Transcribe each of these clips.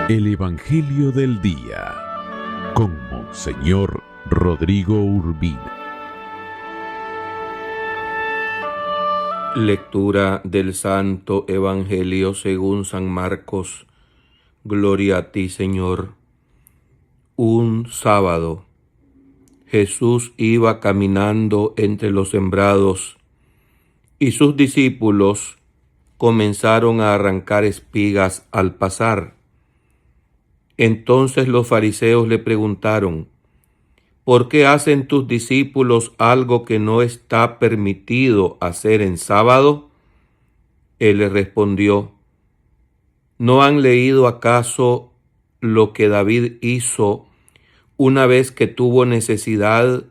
El Evangelio del Día con Monseñor Rodrigo Urbina. Lectura del Santo Evangelio según San Marcos. Gloria a ti, Señor. Un sábado, Jesús iba caminando entre los sembrados y sus discípulos comenzaron a arrancar espigas al pasar. Entonces los fariseos le preguntaron: ¿por qué hacen tus discípulos algo que no está permitido hacer en sábado? Él les respondió: ¿no han leído acaso lo que David hizo una vez que tuvo necesidad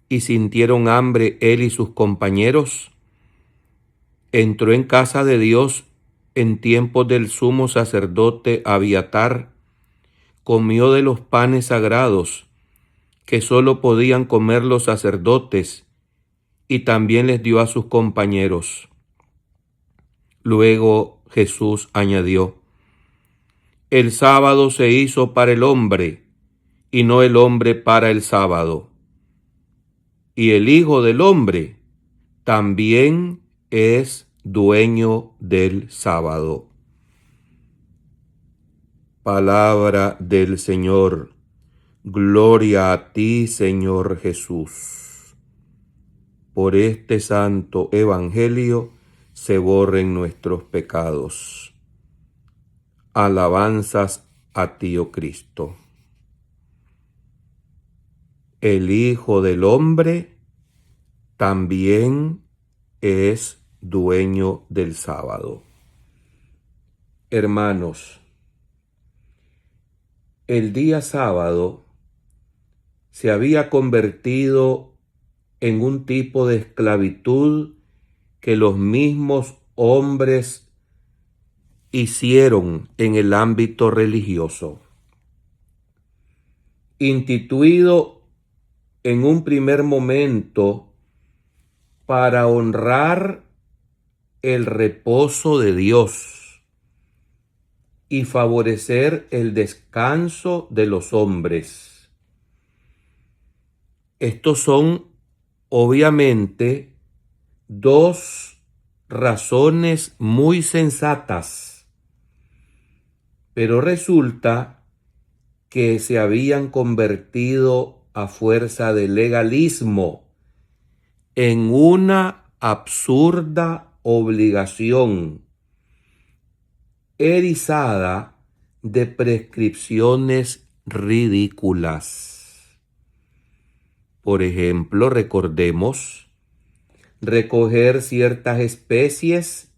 y sintieron hambre él y sus compañeros? Entró en casa de Dios en tiempos del sumo sacerdote Abiatar, comió de los panes sagrados que solo podían comer los sacerdotes, y también les dio a sus compañeros. Luego Jesús añadió: el sábado se hizo para el hombre, y no el hombre para el sábado. Y el Hijo del Hombre también es dueño del sábado. Palabra del Señor. Gloria a ti, Señor Jesús. Por este santo evangelio se borren nuestros pecados. Alabanzas a ti, oh Cristo. El Hijo del Hombre también es dueño del sábado. Hermanos, el día sábado se había convertido en un tipo de esclavitud que los mismos hombres hicieron en el ámbito religioso. Instituido en un primer momento para honrar el reposo de Dios y favorecer el descanso de los hombres. Estos son, obviamente, dos razones muy sensatas, pero resulta que se habían convertido a fuerza de legalismo en una absurda obligación erizada de prescripciones ridículas. Por ejemplo, recordemos, recoger ciertas especies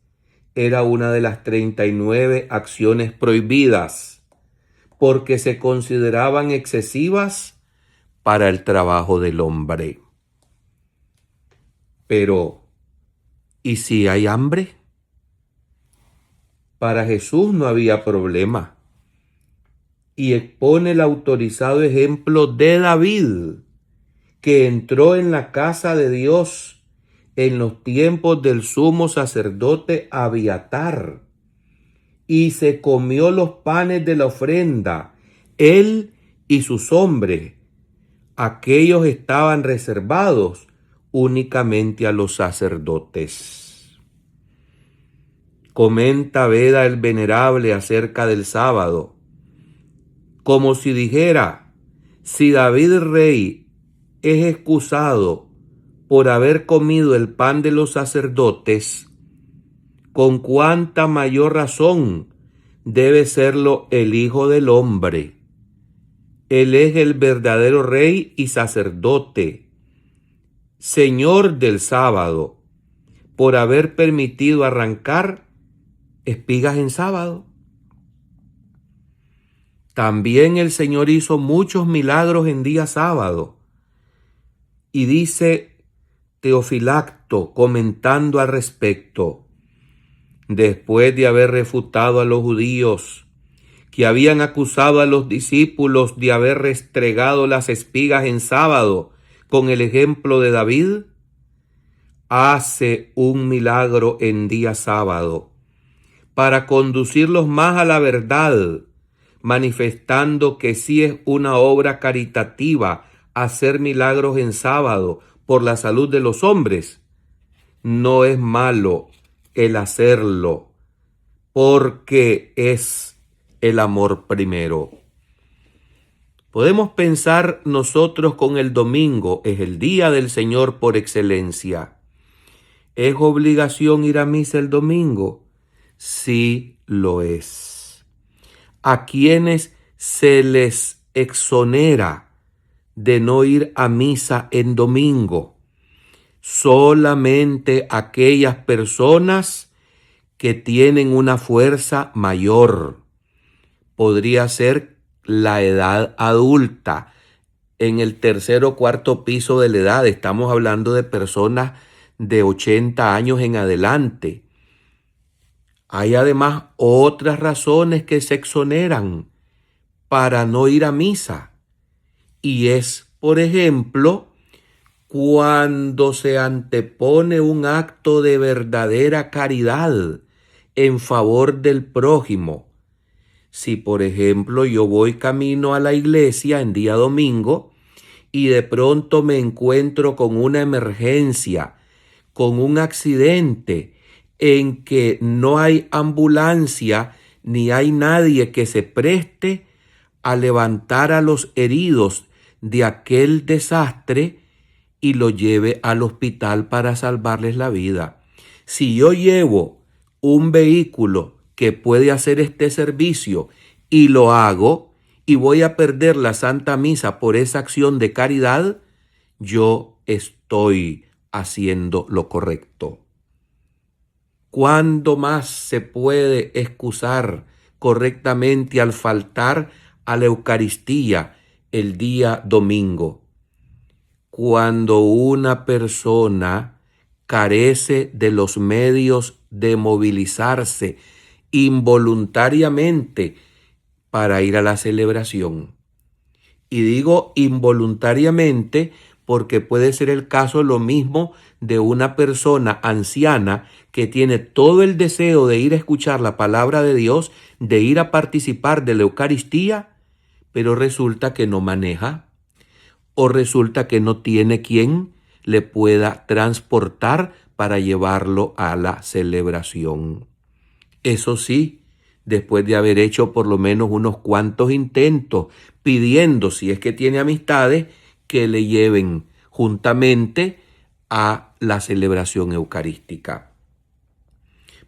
era una de las 39 acciones prohibidas porque se consideraban excesivas para el trabajo del hombre. Pero, ¿y si hay hambre? Para Jesús no había problema. Y expone el autorizado ejemplo de David, que entró en la casa de Dios en los tiempos del sumo sacerdote Abiatar y se comió los panes de la ofrenda, él y sus hombres. Aquellos estaban reservados únicamente a los sacerdotes. Comenta Beda el Venerable acerca del sábado, como si dijera: si David rey es excusado por haber comido el pan de los sacerdotes, con cuánta mayor razón debe serlo el Hijo del Hombre. Él es el verdadero rey y sacerdote, Señor del sábado, por haber permitido arrancar espigas en sábado. También el Señor hizo muchos milagros en día sábado. Y dice Teofilacto, comentando al respecto: después de haber refutado a los judíos que habían acusado a los discípulos de haber restregado las espigas en sábado con el ejemplo de David, hace un milagro en día sábado para conducirlos más a la verdad, manifestando que sí es una obra caritativa hacer milagros en sábado por la salud de los hombres, no es malo el hacerlo, porque es el amor primero. Podemos pensar nosotros con el domingo, es el día del Señor por excelencia. ¿Es obligación ir a misa el domingo? Sí lo es. ¿A quienes se les exonera de no ir a misa en domingo? Solamente aquellas personas que tienen una fuerza mayor. Podría ser la edad adulta, en el tercer o cuarto piso de la edad. Estamos hablando de personas de 80 años en adelante. Hay además otras razones que se exoneran para no ir a misa. Y es, por ejemplo, cuando se antepone un acto de verdadera caridad en favor del prójimo. Si, por ejemplo, yo voy camino a la iglesia en día domingo y de pronto me encuentro con una emergencia, con un accidente en que no hay ambulancia ni hay nadie que se preste a levantar a los heridos de aquel desastre y lo lleve al hospital para salvarles la vida. Si yo llevo un vehículo que puede hacer este servicio y lo hago y voy a perder la Santa Misa por esa acción de caridad, yo estoy haciendo lo correcto. ¿Cuándo más se puede excusar correctamente al faltar a la Eucaristía el día domingo? Cuando una persona carece de los medios de movilizarse involuntariamente para ir a la celebración. Y digo involuntariamente porque puede ser el caso lo mismo de una persona anciana que tiene todo el deseo de ir a escuchar la palabra de Dios, de ir a participar de la Eucaristía, pero resulta que no maneja, o resulta que no tiene quien le pueda transportar para llevarlo a la celebración. Eso sí, después de haber hecho por lo menos unos cuantos intentos, pidiendo, si es que tiene amistades, que le lleven juntamente a la celebración eucarística.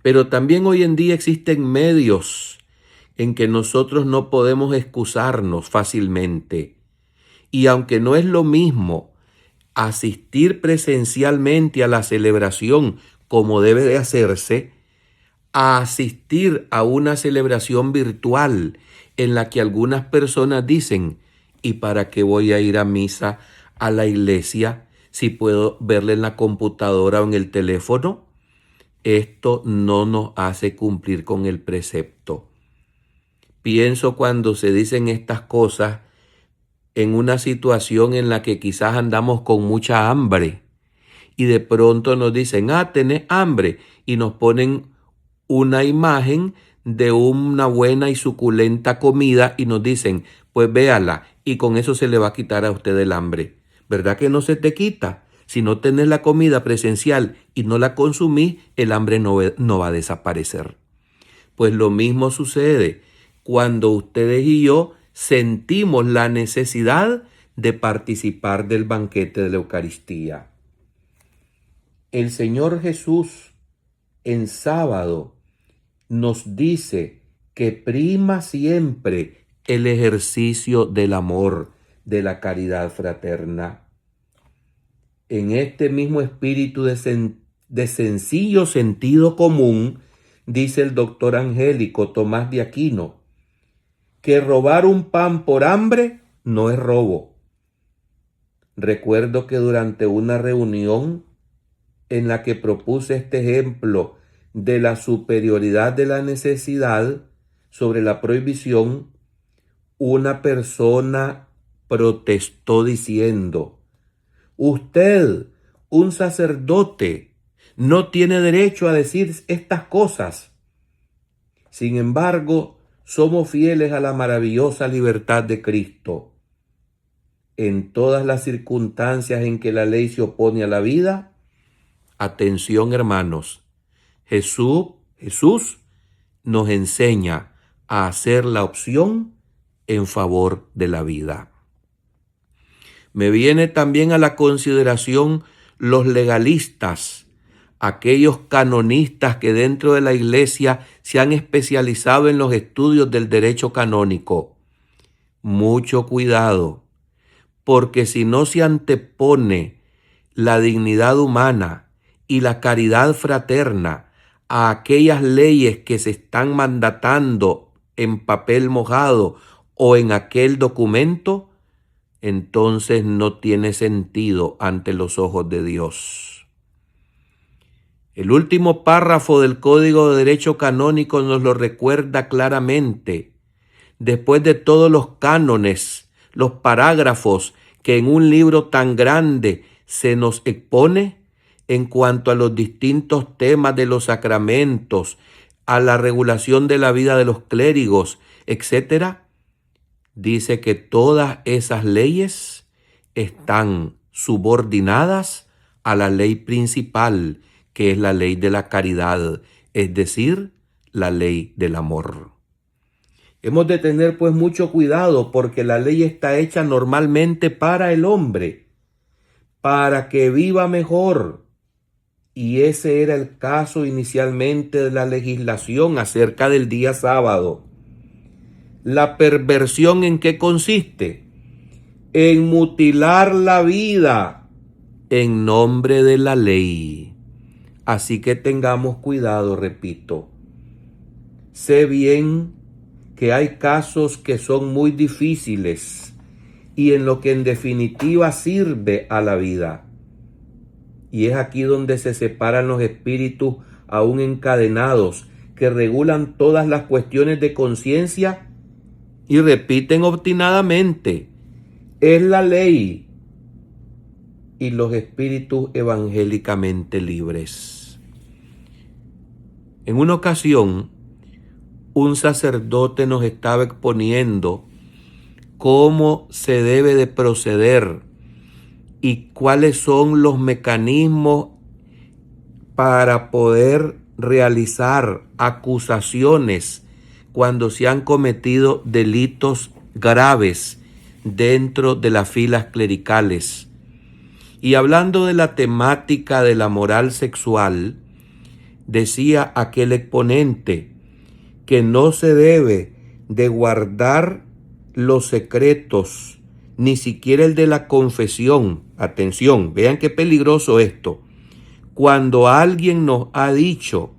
Pero también hoy en día existen medios en que nosotros no podemos excusarnos fácilmente. Y aunque no es lo mismo asistir presencialmente a la celebración como debe de hacerse, a asistir a una celebración virtual en la que algunas personas dicen, ¿y para qué voy a ir a misa a la iglesia si puedo verla en la computadora o en el teléfono? Esto no nos hace cumplir con el precepto. Pienso cuando se dicen estas cosas en una situación en la que quizás andamos con mucha hambre y de pronto nos dicen, tenés hambre, y nos ponen una imagen de una buena y suculenta comida y nos dicen, pues véala, y con eso se le va a quitar a usted el hambre. ¿Verdad que no se te quita? Si no tenés la comida presencial y no la consumís, el hambre no va a desaparecer. Pues lo mismo sucede cuando ustedes y yo sentimos la necesidad de participar del banquete de la Eucaristía. El Señor Jesús en sábado nos dice que prima siempre el ejercicio del amor, de la caridad fraterna. En este mismo espíritu de sencillo sentido común, dice el doctor angélico Tomás de Aquino, que robar un pan por hambre no es robo. Recuerdo que durante una reunión en la que propuse este ejemplo de la superioridad de la necesidad sobre la prohibición, una persona protestó diciendo, usted, un sacerdote, no tiene derecho a decir estas cosas. Sin embargo, somos fieles a la maravillosa libertad de Cristo. En todas las circunstancias en que la ley se opone a la vida, atención hermanos, Jesús nos enseña a hacer la opción en favor de la vida. Me viene también a la consideración los legalistas, aquellos canonistas que dentro de la iglesia se han especializado en los estudios del derecho canónico. Mucho cuidado, porque si no se antepone la dignidad humana y la caridad fraterna a aquellas leyes que se están mandatando en papel mojado o en aquel documento, entonces no tiene sentido ante los ojos de Dios. El último párrafo del Código de Derecho Canónico nos lo recuerda claramente. Después de todos los cánones, los parágrafos que en un libro tan grande se nos expone en cuanto a los distintos temas de los sacramentos, a la regulación de la vida de los clérigos, etc., dice que todas esas leyes están subordinadas a la ley principal, que es la ley de la caridad, es decir, la ley del amor. Hemos de tener pues mucho cuidado porque la ley está hecha normalmente para el hombre, para que viva mejor. Y ese era el caso inicialmente de la legislación acerca del día sábado. La perversión, ¿en qué consiste? En mutilar la vida en nombre de la ley. Así que tengamos cuidado, repito. Sé bien que hay casos que son muy difíciles y en lo que en definitiva sirve a la vida. Y es aquí donde se separan los espíritus aún encadenados que regulan todas las cuestiones de conciencia y repiten obstinadamente, es la ley, y los espíritus evangélicamente libres. En una ocasión, un sacerdote nos estaba exponiendo cómo se debe de proceder y cuáles son los mecanismos para poder realizar acusaciones cuando se han cometido delitos graves dentro de las filas clericales. Y hablando de la temática de la moral sexual, decía aquel exponente que no se debe de guardar los secretos, ni siquiera el de la confesión. Atención, vean qué peligroso esto. Cuando alguien nos ha dicho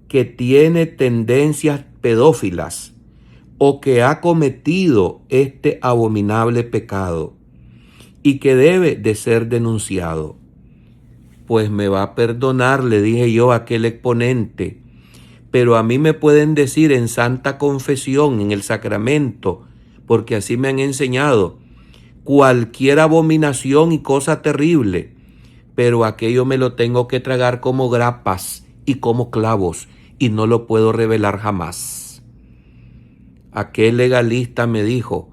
que tiene tendencias pedófilas o que ha cometido este abominable pecado y que debe de ser denunciado, pues me va a perdonar, le dije yo a aquel exponente, pero a mí me pueden decir en santa confesión, en el sacramento, porque así me han enseñado, cualquier abominación y cosa terrible, pero aquello me lo tengo que tragar como grapas y como clavos, y no lo puedo revelar jamás. Aquel legalista me dijo,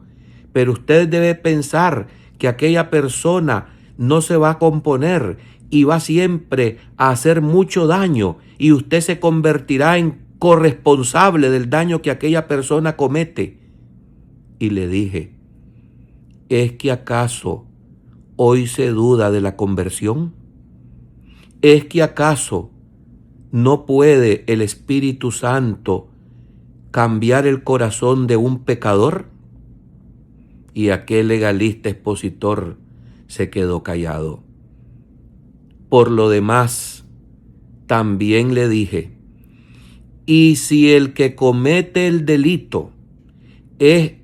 pero usted debe pensar que aquella persona no se va a componer y va siempre a hacer mucho daño, y usted se convertirá en corresponsable del daño que aquella persona comete. Y le dije, ¿es que acaso hoy se duda de la conversión? ¿Es que acaso no puede el Espíritu Santo cambiar el corazón de un pecador? Y aquel legalista expositor se quedó callado. Por lo demás, también le dije, y si el que comete el delito es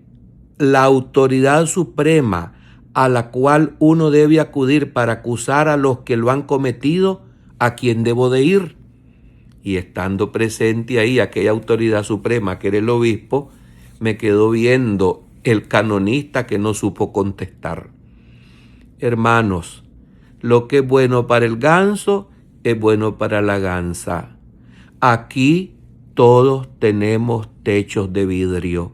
la autoridad suprema a la cual uno debe acudir para acusar a los que lo han cometido, ¿a quién debo de ir? Y estando presente ahí aquella autoridad suprema que era el obispo, me quedó viendo el canonista que no supo contestar. Hermanos, lo que es bueno para el ganso es bueno para la gansa. Aquí Todos tenemos techos de vidrio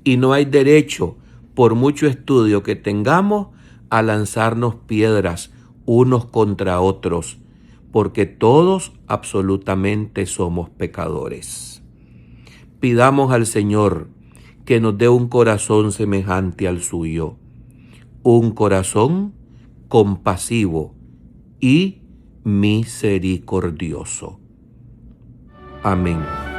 y no hay derecho, por mucho estudio que tengamos, a lanzarnos piedras unos contra otros, porque todos absolutamente somos pecadores. Pidamos al Señor que nos dé un corazón semejante al suyo, un corazón compasivo y misericordioso. Amén.